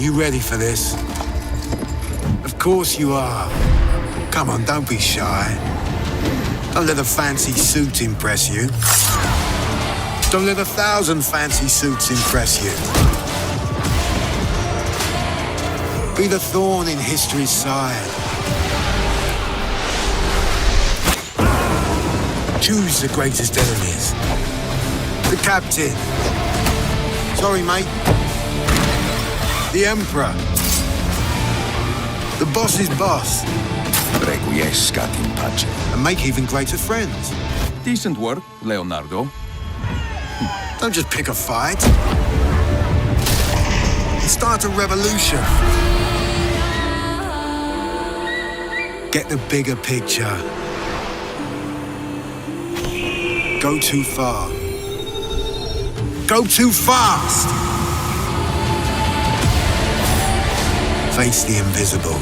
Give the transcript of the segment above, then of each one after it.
you ready for this? Of course you are. Come on, don't be shy. Don't let a fancy suit impress you. Don't let 1,000 fancy suits impress you. Be the thorn in history's side. Choose the greatest enemies. The captain. Sorry, mate. The emperor. The boss's boss. Requiescat in pace. And make even greater friends. Decent work, Leonardo. Don't just pick a fight. Start a revolution. Get the bigger picture. Go too far. Go too fast. Face the invisible.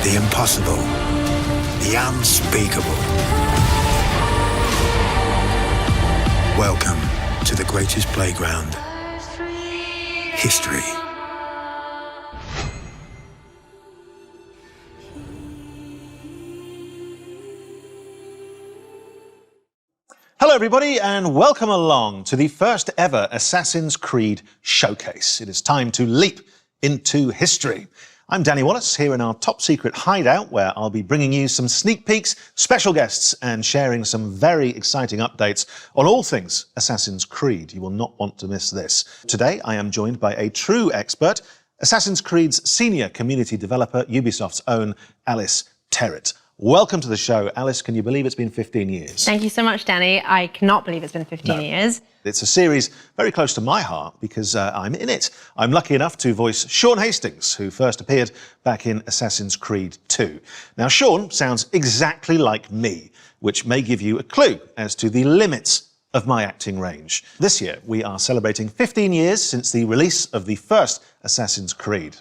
The impossible. The unspeakable. Welcome to the greatest playground. History. Hello everybody and welcome along to the first ever Assassin's Creed showcase. It is time to leap into history. I'm Danny Wallace here in our top secret hideout where I'll be bringing you some sneak peeks, special guests and sharing some very exciting updates on all things Assassin's Creed. You will not want to miss this. Today I am joined by a true expert, Assassin's Creed's senior community developer, Ubisoft's own Alice Terrett. Welcome to the show. Alice, can you believe it's been 15 years? Thank you so much, Danny. I cannot believe it's been 15 years. It's a series very close to my heart because I'm in it. I'm lucky enough to voice Sean Hastings, who first appeared back in Assassin's Creed 2. Now, Sean sounds exactly like me, which may give you a clue as to the limits of my acting range. This year, we are celebrating 15 years since the release of the first Assassin's Creed.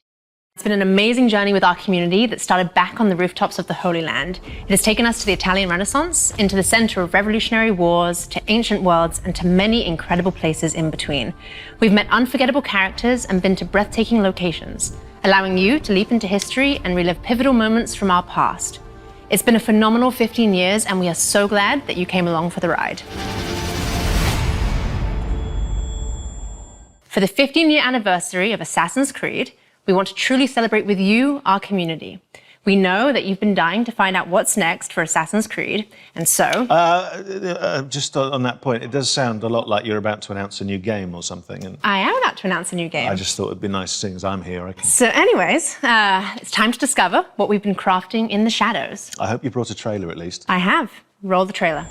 It's been an amazing journey with our community that started back on the rooftops of the Holy Land. It has taken us to the Italian Renaissance, into the center of revolutionary wars, to ancient worlds, and to many incredible places in between. We've met unforgettable characters and been to breathtaking locations, allowing you to leap into history and relive pivotal moments from our past. It's been a phenomenal 15 years, and we are so glad that you came along for the ride. For the 15-year anniversary of Assassin's Creed, we want to truly celebrate with you, our community. We know that you've been dying to find out what's next for Assassin's Creed, and so... Just on that point, it does sound a lot like you're about to announce a new game or something. And I am about to announce a new game. I just thought it'd be nice, seeing as I'm here. So anyways, it's time to discover what we've been crafting in the shadows. I hope you brought a trailer at least. I have. Roll the trailer.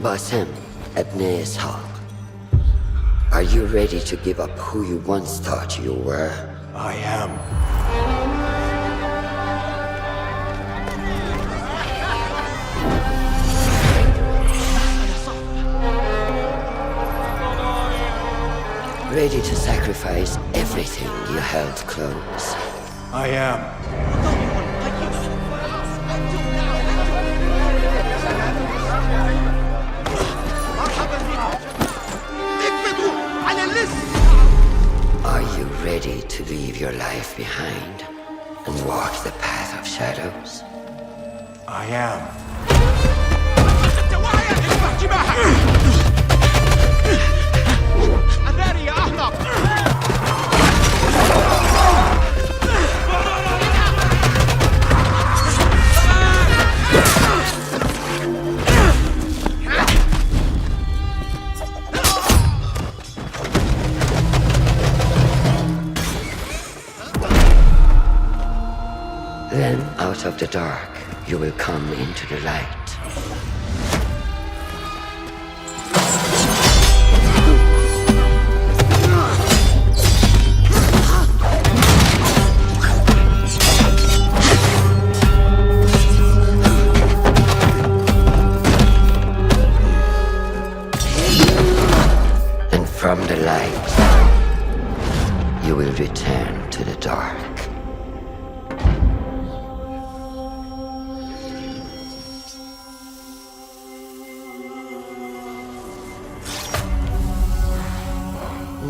Basim, Ebne Ishaq. Are you ready to give up who you once thought you were? I am. Ready to sacrifice everything you held close? I am. Are you ready to leave your life behind and walk the path of shadows? I am. Then, out of the dark, you will come into the light. And from the light, you will return to the dark.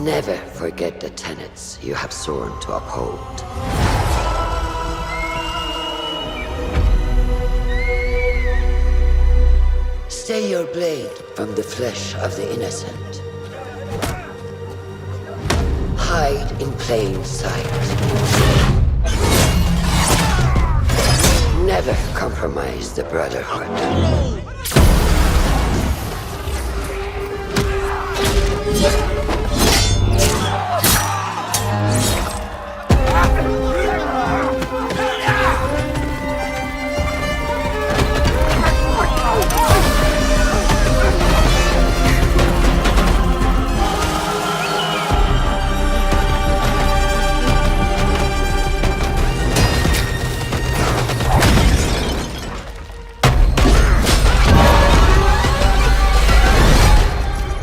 Never forget the tenets you have sworn to uphold. Stay your blade from the flesh of the innocent. Hide in plain sight. Never compromise the Brotherhood.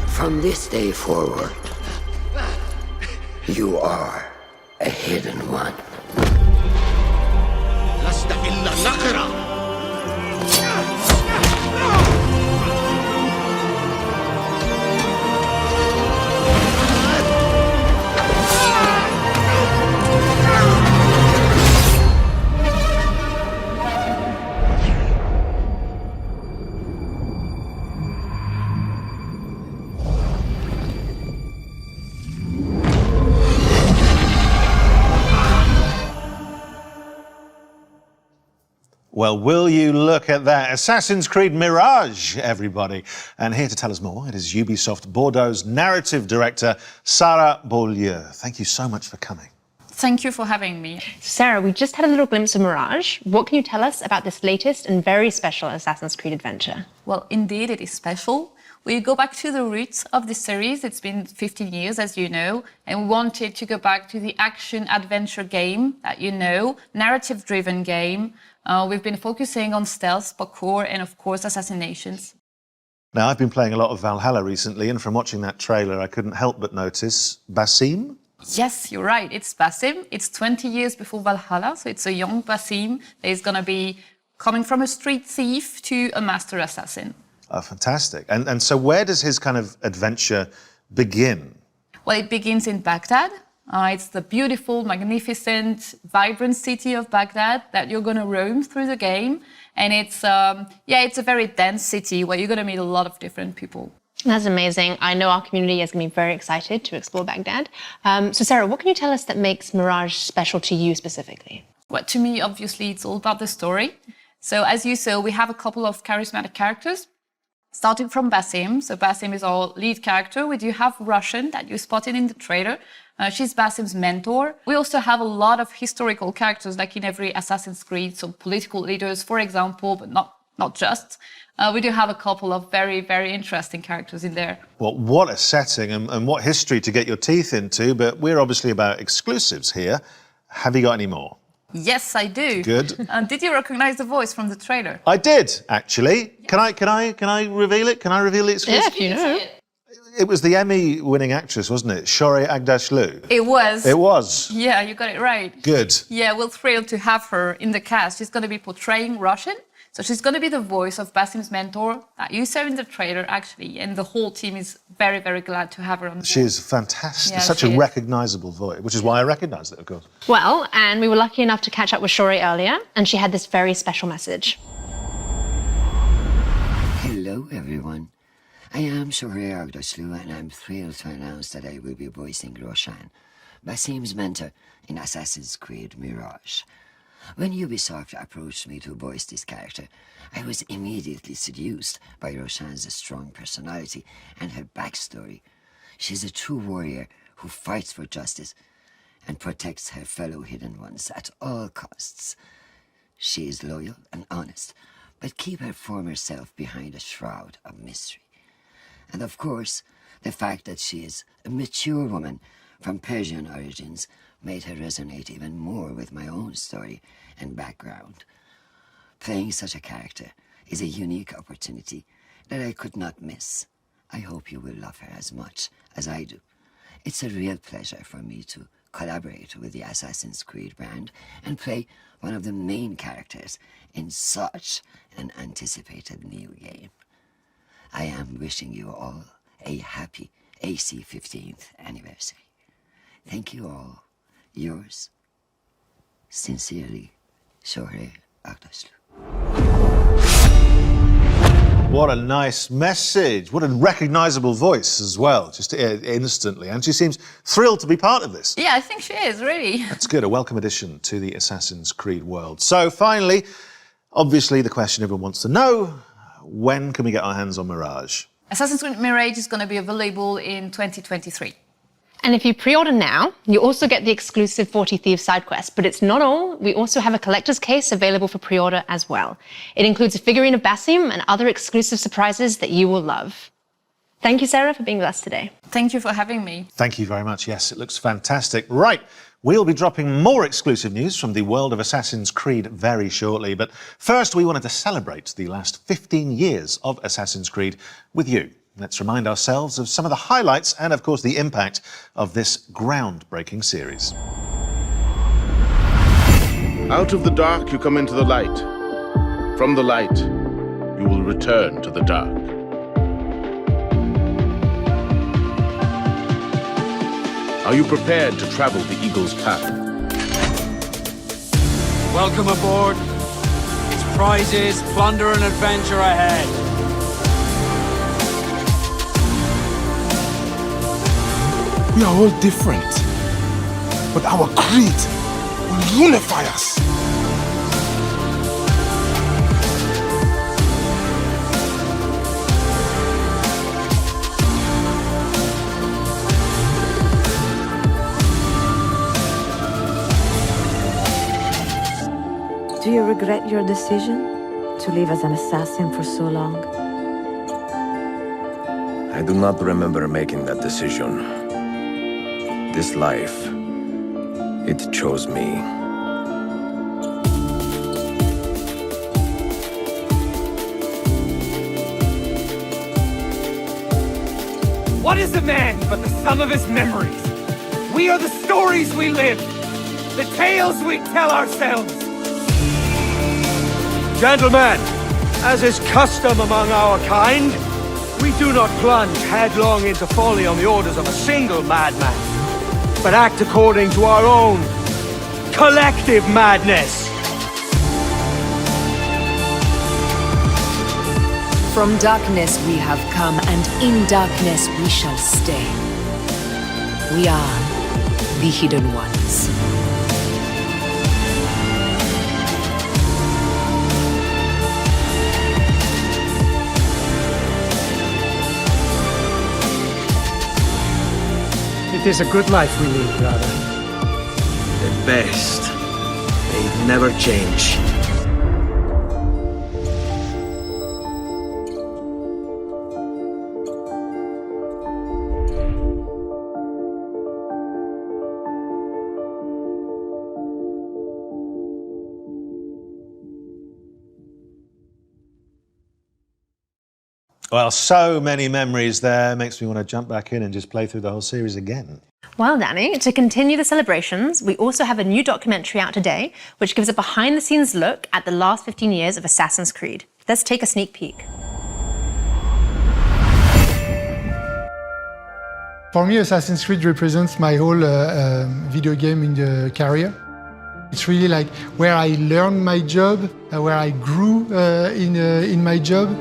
From this day forward, you are a hidden one. Well, will you look at that? Assassin's Creed Mirage, everybody. And here to tell us more, it is Ubisoft Bordeaux's narrative director, Sarah Beaulieu. Thank you so much for coming. Thank you for having me. Sarah, we just had a little glimpse of Mirage. What can you tell us about this latest and very special Assassin's Creed adventure? Well, indeed, it is special. We go back to the roots of the series. It's been 15 years, as you know, and we wanted to go back to the action-adventure game that you know, narrative-driven game. We've been focusing on stealth, parkour, and of course, assassinations. Now, I've been playing a lot of Valhalla recently, and from watching that trailer, I couldn't help but notice Basim. Yes, you're right. It's Basim. It's 20 years before Valhalla, so it's a young Basim that is going to be coming from a street thief to a master assassin. Oh, fantastic. And so where does his kind of adventure begin? Well, it begins in Baghdad. It's the beautiful, magnificent, vibrant city of Baghdad that you're going to roam through the game. And it's a very dense city where you're going to meet a lot of different people. That's amazing. I know our community is going to be very excited to explore Baghdad. So Sarah, what can you tell us that makes Mirage special to you specifically? Well, to me, obviously, it's all about the story. So as you saw, we have a couple of charismatic characters. Starting from Basim. So Basim is our lead character. We do have Russian that you spotted in the trailer. She's Basim's mentor. We also have a lot of historical characters like in every Assassin's Creed. So political leaders, for example, but not just. We do have a couple of very, very interesting characters in there. Well, what a setting and what history to get your teeth into, but we're obviously about exclusives here. Have you got any more? Yes, I do. Good. Did you recognize the voice from the trailer? I did, actually. Can I reveal it? Can I reveal the exclusive? Yeah, if you know. It was the Emmy-winning actress, wasn't it? Shorey Agdashlu. It was. It was. Yeah, you got it right. Good. Yeah, we're thrilled to have her in the cast. She's going to be portraying Russian. So she's going to be the voice of Basim's mentor that you saw in the trailer, actually. And the whole team is very, very glad to have her on board. She is fantastic. Yeah, Such a recognisable voice, which is why I recognised it, of course. Well, and we were lucky enough to catch up with Shorey earlier, and she had this very special message. Hello, everyone. I am Shorey Agdashlu, and I'm thrilled to announce that I will be voicing Roshan, Basim's mentor in Assassin's Creed Mirage. When Ubisoft approached me to voice this character, I was immediately seduced by Roshan's strong personality and her backstory. She's a true warrior who fights for justice and protects her fellow hidden ones at all costs. She is loyal and honest, but keep her former self behind a shroud of mystery. And of course, the fact that she is a mature woman from Persian origins made her resonate even more with my own story and background. Playing such a character is a unique opportunity that I could not miss. I hope you will love her as much as I do. It's a real pleasure for me to collaborate with the Assassin's Creed brand and play one of the main characters in such an anticipated new game. I am wishing you all a happy AC 15th anniversary. Thank you all. Yours, sincerely, Shohreh Aghdashloo. What a nice message. What a recognizable voice as well, just instantly. And she seems thrilled to be part of this. Yeah, I think she is, really. That's good, a welcome addition to the Assassin's Creed world. So finally, obviously the question everyone wants to know, when can we get our hands on Mirage? Assassin's Creed Mirage is going to be available in 2023. And if you pre-order now, you also get the exclusive 40 Thieves side quest. But it's not all. We also have a collector's case available for pre-order as well. It includes a figurine of Basim and other exclusive surprises that you will love. Thank you, Sarah, for being with us today. Thank you for having me. Thank you very much. Yes, it looks fantastic. Right, we'll be dropping more exclusive news from the world of Assassin's Creed very shortly. But first, we wanted to celebrate the last 15 years of Assassin's Creed with you. Let's remind ourselves of some of the highlights and, of course, the impact of this groundbreaking series. Out of the dark you come into the light. From the light, you will return to the dark. Are you prepared to travel the Eagle's path? Welcome aboard. It's prizes, plunder and adventure ahead. We are all different, but our creed will unify us. Do you regret your decision to live as an assassin for so long? I do not remember making that decision. This life, it chose me. What is a man but the sum of his memories? We are the stories we live, the tales we tell ourselves. Gentlemen, as is custom among our kind, we do not plunge headlong into folly on the orders of a single madman, but act according to our own collective madness. From darkness we have come, and in darkness we shall stay. We are the Hidden Ones. It is a good life we lead, brother. The best. They never change. Well, so many memories there. Makes me want to jump back in and just play through the whole series again. Well, Danny, to continue the celebrations, we also have a new documentary out today, which gives a behind-the-scenes look at the last 15 years of Assassin's Creed. Let's take a sneak peek. For me, Assassin's Creed represents my whole video game in the career. It's really like where I learned my job, where I grew in my job.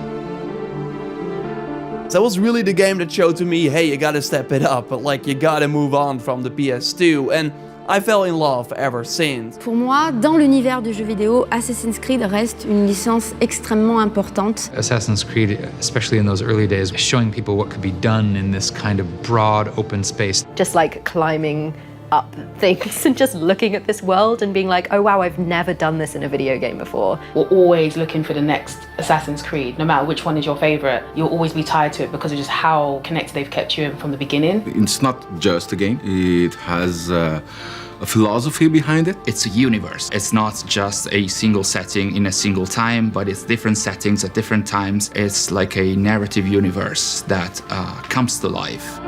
That was really the game that showed to me, hey, you gotta step it up, but like you gotta move on from the PS2, and I fell in love ever since. Pour moi, dans l'univers du jeu vidéo, Assassin's Creed reste une licence extrêmement importante. Assassin's Creed, especially in those early days, showing people what could be done in this kind of broad open space. Just like climbing up things and just looking at this world and being like, oh wow, I've never done this in a video game before. We're always looking for the next Assassin's Creed. No matter which one is your favorite, you'll always be tied to it because of just how connected they've kept you in from the beginning. It's not just a game, it has a philosophy behind it. It's a universe. It's not just a single setting in a single time, but it's different settings at different times. It's like a narrative universe that comes to life.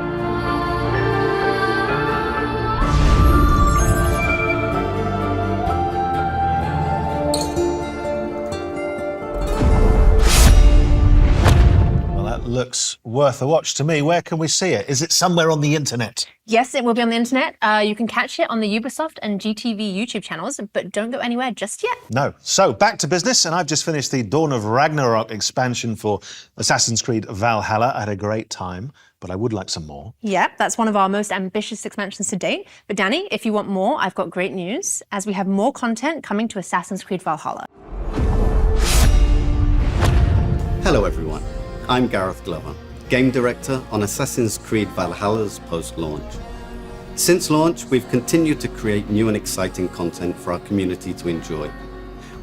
Looks worth a watch to me. Where can we see it? Is it somewhere on the internet? Yes, it will be on the internet. You can catch it on the Ubisoft and GTV YouTube channels, but don't go anywhere just yet. No. So back to business, and I've just finished the Dawn of Ragnarok expansion for Assassin's Creed Valhalla. I had a great time, but I would like some more. Yep, that's one of our most ambitious expansions to date. But Danny, if you want more, I've got great news, as we have more content coming to Assassin's Creed Valhalla. Hello everyone, I'm Gareth Glover, Game Director on Assassin's Creed Valhalla's post-launch. Since launch, we've continued to create new and exciting content for our community to enjoy.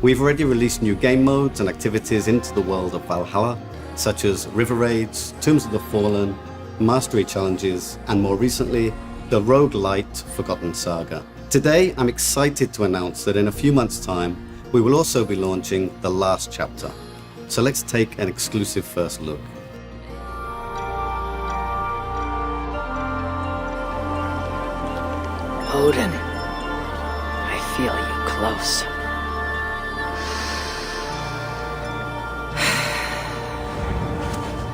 We've already released new game modes and activities into the world of Valhalla, such as River Raids, Tombs of the Fallen, Mastery Challenges, and more recently, the roguelite Forgotten Saga. Today, I'm excited to announce that in a few months' time, we will also be launching the last chapter. So let's take an exclusive first look. Odin, I feel you close.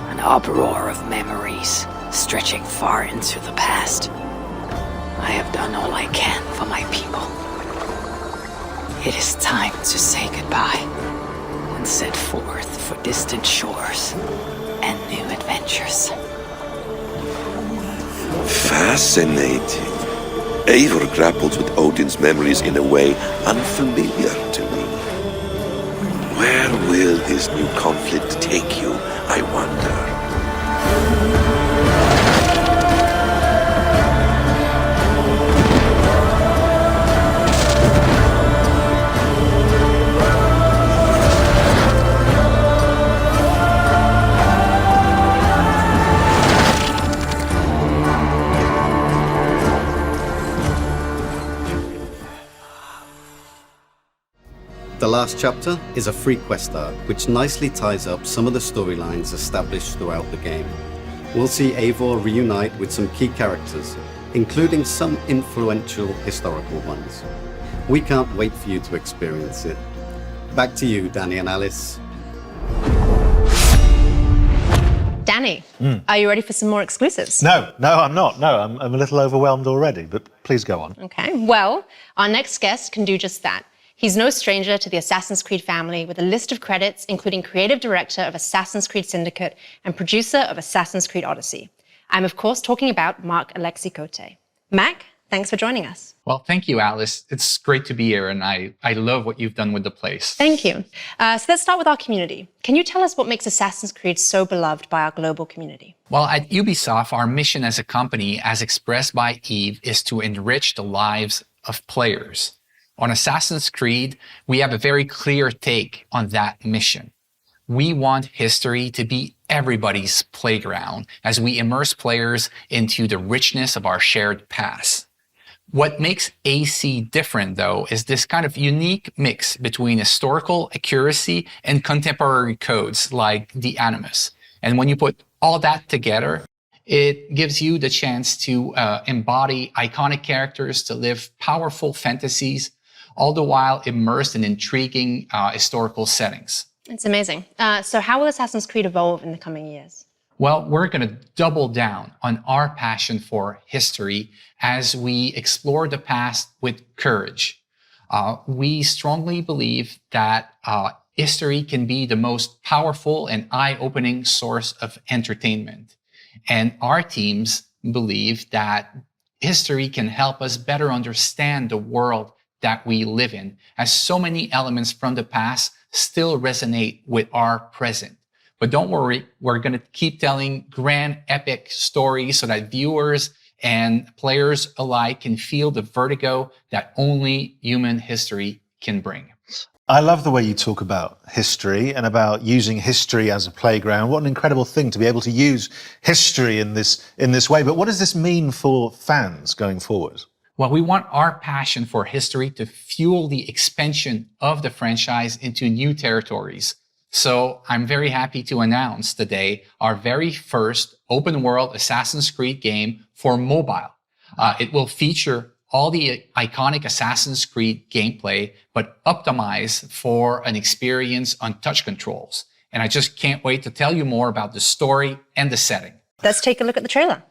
An uproar of memories stretching far into the past. I have done all I can for my people. It is time to say goodbye and set forth for distant shores and new adventures. Fascinating. Eivor grapples with Odin's memories in a way unfamiliar to me. Where will this new conflict take you, I wonder? The last chapter is a free quest arc, which nicely ties up some of the storylines established throughout the game. We'll see Eivor reunite with some key characters, including some influential historical ones. We can't wait for you to experience it. Back to you, Danny and Alice. Danny, are you ready for some more exclusives? No, I'm not. No, I'm a little overwhelmed already, but please go on. Okay, well, our next guest can do just that. He's no stranger to the Assassin's Creed family, with a list of credits including creative director of Assassin's Creed Syndicate and producer of Assassin's Creed Odyssey. I'm of course talking about Marc Alexis Cote. Mac, thanks for joining us. Well, thank you, Alice. It's great to be here, and I love what you've done with the place. Thank you. So let's start with our community. Can you tell us what makes Assassin's Creed so beloved by our global community? Well, at Ubisoft, our mission as a company, as expressed by Yves, is to enrich the lives of players. On Assassin's Creed, we have a very clear take on that mission. We want history to be everybody's playground as we immerse players into the richness of our shared past. What makes AC different, though, is this kind of unique mix between historical accuracy and contemporary codes like the Animus. And when you put all that together, it gives you the chance to embody iconic characters, to live powerful fantasies, all the while immersed in intriguing historical settings. It's amazing. So how will Assassin's Creed evolve in the coming years? Well, we're going to double down on our passion for history as we explore the past with courage. We strongly believe that history can be the most powerful and eye-opening source of entertainment. And our teams believe that history can help us better understand the world that we live in, as so many elements from the past still resonate with our present. But don't worry, we're going to keep telling grand epic stories so that viewers and players alike can feel the vertigo that only human history can bring. I love the way you talk about history and about using history as a playground. What an incredible thing to be able to use history in this way. But what does this mean for fans going forward? Well, we want our passion for history to fuel the expansion of the franchise into new territories. So I'm very happy to announce today our very first open world Assassin's Creed game for mobile. It will feature all the iconic Assassin's Creed gameplay, but optimized for an experience on touch controls. and I just can't wait to tell you more about the story and the setting. Let's take a look at the trailer.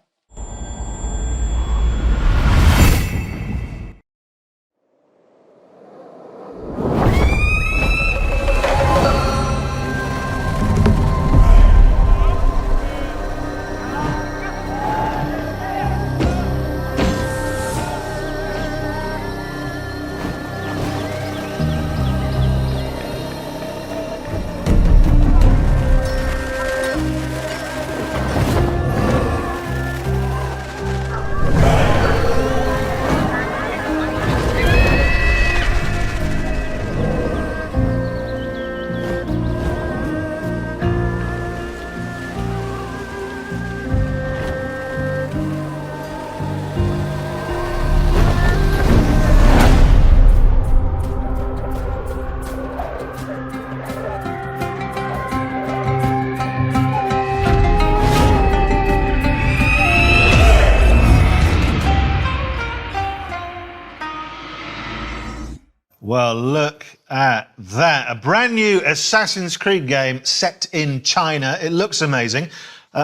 Well, look at that. A brand new Assassin's Creed game set in China. It looks amazing.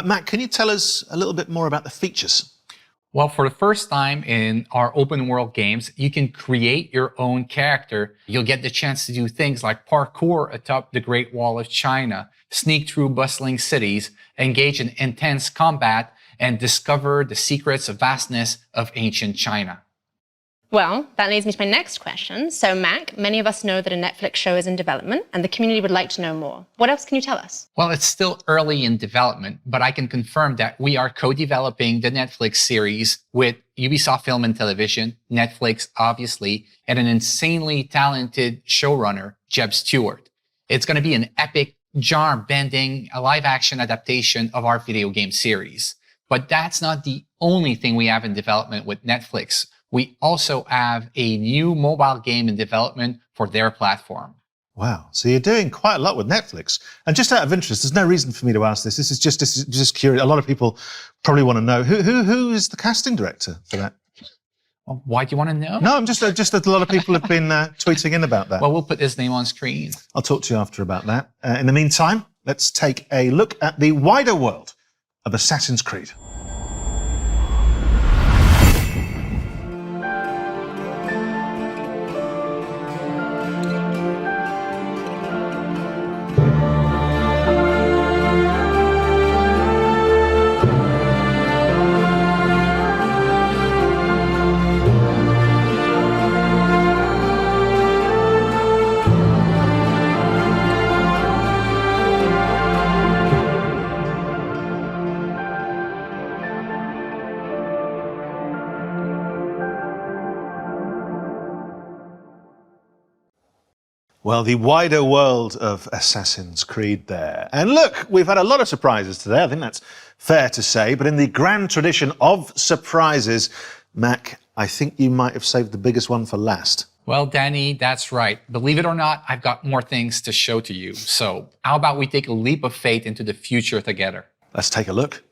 Matt, can you tell us a little bit more about the features? Well, for the first time in our open world games, you can create your own character. You'll get the chance to do things like parkour atop the Great Wall of China, sneak through bustling cities, engage in intense combat, and discover the secrets of vastness of ancient China. Well, that leads me to my next question. So, Mac, many of us know that a Netflix show is in development, and the community would like to know more. What else can you tell us? Well, it's still early in development, but I can confirm that we are co-developing the Netflix series with Ubisoft Film and Television, Netflix, obviously, and an insanely talented showrunner, Jeb Stewart. It's going to be an epic, genre-bending, live-action adaptation of our video game series. But that's not the only thing we have in development with Netflix. We also have a new mobile game in development for their platform. Wow, so you're doing quite a lot with Netflix. And just out of interest, there's no reason for me to ask this. This is just curious. A lot of people probably want to know who is the casting director for that. Well, why do you want to know? No, I'm just that a lot of people have been tweeting in about that. Well, we'll put his name on screen. I'll talk to you after about that. In the meantime, let's take a look at the wider world of Assassin's Creed. Well, the wider world of Assassin's Creed there. And look, we've had a lot of surprises today. I think that's fair to say. But in the grand tradition of surprises, Mac, I think you might have saved the biggest one for last. Well, Danny, that's right. Believe it or not, I've got more things to show to you. So how about we take a leap of faith into the future together? Let's take a look.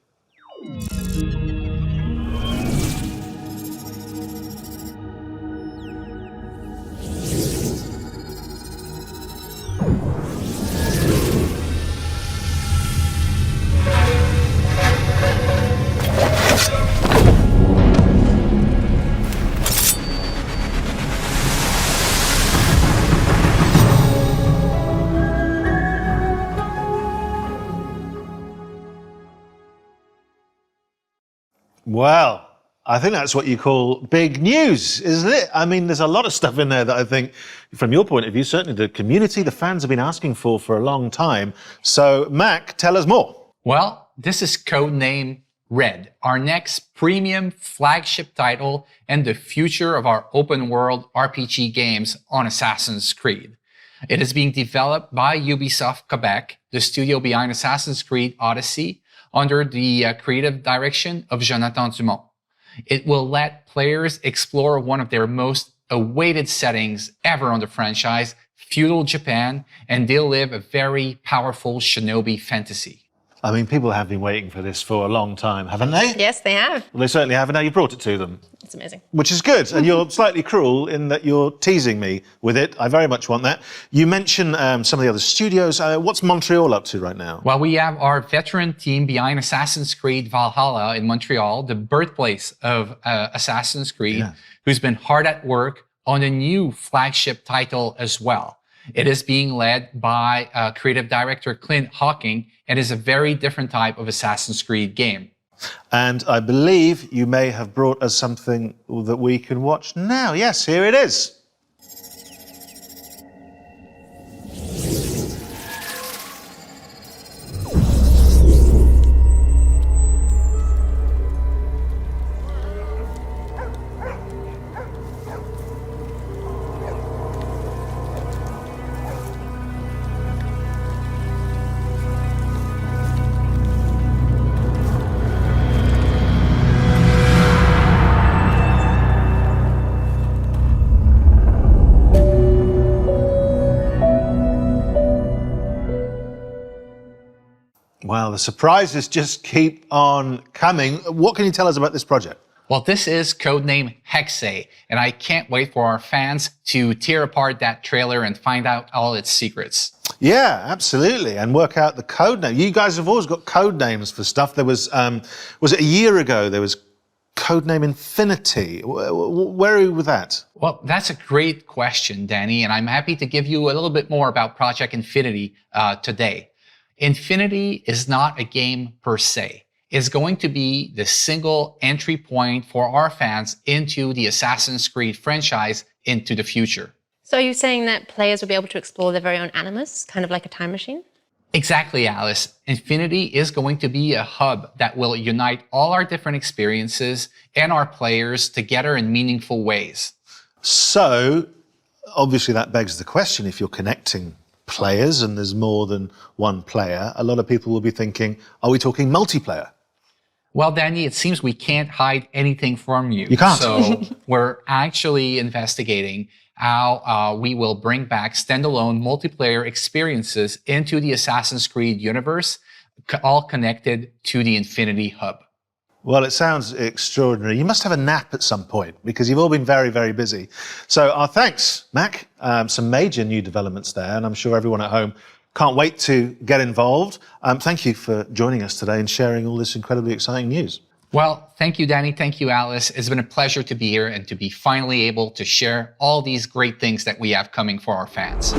Well, I think that's what you call big news, isn't it? I mean, there's a lot of stuff in there that I think, from your point of view, certainly the community, the fans have been asking for a long time. So, Mac, tell us more. Well, this is Codename Red, our next premium flagship title and the future of our open world RPG games on Assassin's Creed. It is being developed by Ubisoft Quebec, the studio behind Assassin's Creed Odyssey, under the creative direction of Jonathan Dumont. It will let players explore one of their most awaited settings ever on the franchise, feudal Japan, and they'll live a very powerful shinobi fantasy. I mean, people have been waiting for this for a long time, haven't they? Yes, they have. Well, they certainly have, and now you brought it to them. It's amazing. Which is good, and you're slightly cruel in that you're teasing me with it. I very much want that. You mentioned some of the other studios. What's Montreal up to right now? Well, we have our veteran team behind Assassin's Creed Valhalla in Montreal, the birthplace of Assassin's Creed, who's been hard at work on a new flagship title as well. It is being led by creative director Clint Hawking, and is a very different type of Assassin's Creed game. And I believe you may have brought us something that we can watch now. Yes, here it is. Well, the surprises just keep on coming. What can you tell us about this project? Well, this is Codename HEXE, and I can't wait for our fans to tear apart that trailer and find out all its secrets. Yeah, absolutely, and work out the code name. You guys have always got code names for stuff. There was it a year ago, there was Codename Infinity. Where are you with that? Well, that's a great question, Danny, and I'm happy to give you a little bit more about Project Infinity today. Infinity is not a game per se. It's going to be the single entry point for our fans into the Assassin's Creed franchise into the future. So are you saying that players will be able to explore their very own animus, kind of like a time machine? Exactly, Alice. Infinity is going to be a hub that will unite all our different experiences and our players together in meaningful ways. So, obviously that begs the question, if you're connecting players and there's more than one player, a lot of people will be thinking, are we talking multiplayer? Well, Danny, it seems we can't hide anything from you. You can't. So we're actually investigating how we will bring back standalone multiplayer experiences into the Assassin's Creed universe, all connected to the Infinity Hub. Well, it sounds extraordinary. You must have a nap at some point because you've all been very, very busy. So our thanks, Mac. Some major new developments there, and I'm sure everyone at home can't wait to get involved. Thank you for joining us today and sharing all this incredibly exciting news. Well, thank you, Danny. Thank you, Alice. It's been a pleasure to be here and to be finally able to share all these great things that we have coming for our fans.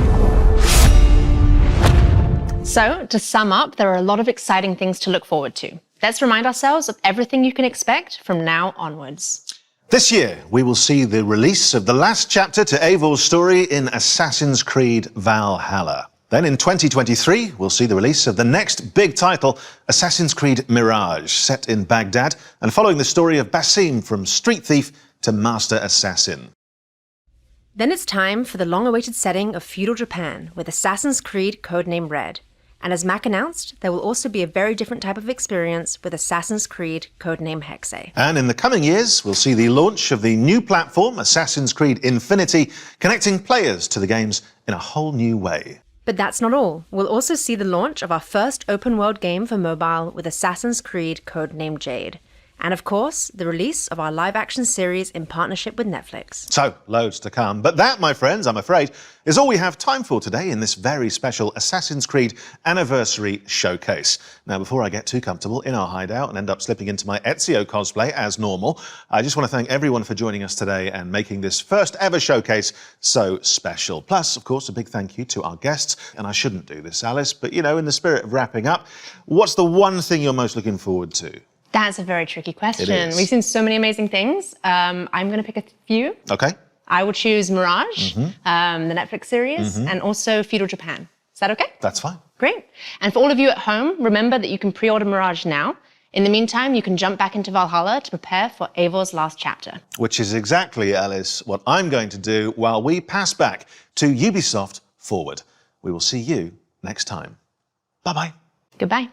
So, to sum up, there are a lot of exciting things to look forward to. Let's remind ourselves of everything you can expect from now onwards. This year, we will see the release of the last chapter to Eivor's story in Assassin's Creed Valhalla. Then in 2023, we'll see the release of the next big title, Assassin's Creed Mirage, set in Baghdad and following the story of Basim from street thief to master assassin. Then it's time for the long-awaited setting of feudal Japan with Assassin's Creed Codename Red. And as Mac announced, there will also be a very different type of experience with Assassin's Creed Codename HEXE. And in the coming years, we'll see the launch of the new platform, Assassin's Creed Infinity, connecting players to the games in a whole new way. But that's not all. We'll also see the launch of our first open-world game for mobile with Assassin's Creed Codename JADE. And of course, the release of our live-action series in partnership with Netflix. So, loads to come. But that, my friends, I'm afraid, is all we have time for today in this very special Assassin's Creed Anniversary Showcase. Now, before I get too comfortable in our hideout and end up slipping into my Ezio cosplay as normal, I just want to thank everyone for joining us today and making this first ever showcase so special. Plus, of course, a big thank you to our guests. And I shouldn't do this, Alice, but, you know, in the spirit of wrapping up, what's the one thing you're most looking forward to? That's a very tricky question. We've seen so many amazing things. I'm going to pick a few. Okay. I would choose Mirage, the Netflix series, and also Feudal Japan. Is that okay? That's fine. Great. And for all of you at home, remember that you can pre-order Mirage now. In the meantime, you can jump back into Valhalla to prepare for Eivor's last chapter. Which is exactly, Alice, what I'm going to do while we pass back to Ubisoft Forward. We will see you next time. Bye-bye. Goodbye.